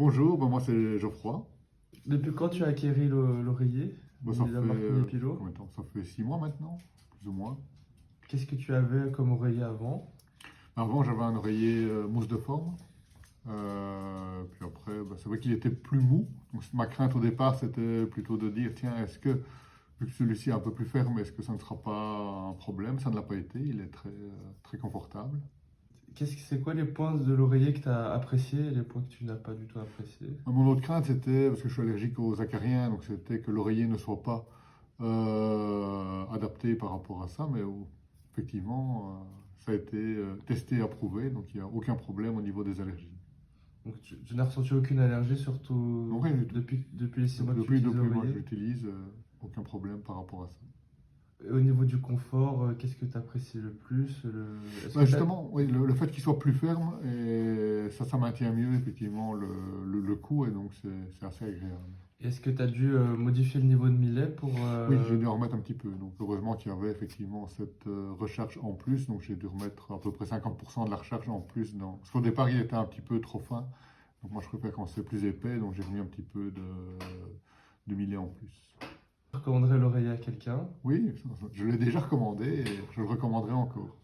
Bonjour, moi c'est Geoffroy. Depuis quand tu as acquéri l'oreiller, Ça la fait marque Minipilo? combien de temps? Ça fait 6 mois maintenant, plus ou moins. Qu'est-ce que tu avais comme oreiller avant? Avant j'avais un oreiller mousse de forme. Puis après, c'est vrai qu'il était plus mou. Donc ma crainte au départ c'était plutôt de dire, tiens, est-ce que, vu que celui-ci est un peu plus ferme, est-ce que ça ne sera pas un problème? Ça ne l'a pas été, il est très confortable. C'est quoi les points de l'oreiller que tu as appréciés et les points que tu n'as pas du tout appréciés? Mon autre crainte c'était, parce que je suis allergique aux acariens, donc c'était que l'oreiller ne soit pas adapté par rapport à ça, mais effectivement, ça a été testé et approuvé, donc il n'y a aucun problème au niveau des allergies. Donc tu n'as ressenti aucune allergie, surtout Donc rien du tout. depuis les 6 mois que tu Depuis, utilises depuis moi que l'oreiller? j'utilise, aucun problème par rapport à ça. Et au niveau du confort, qu'est-ce que tu apprécies le plus? Est-ce que Justement, oui, le fait qu'il soit plus ferme, et ça maintient mieux effectivement le coup, et donc c'est assez agréable. est-ce que tu as dû modifier le niveau de millet pour... Oui, j'ai dû en remettre un petit peu. Donc, heureusement qu'il y avait effectivement cette recharge en plus. Donc, j'ai dû remettre à peu près 50% de la recharge en plus. Parce qu'au départ, il était un petit peu trop fin. Donc, moi, je préfère quand c'est plus épais. Donc, j'ai remis un petit peu de millet en plus. Tu recommanderais l'oreiller à quelqu'un? Oui, je l'ai déjà recommandé et je le recommanderai encore.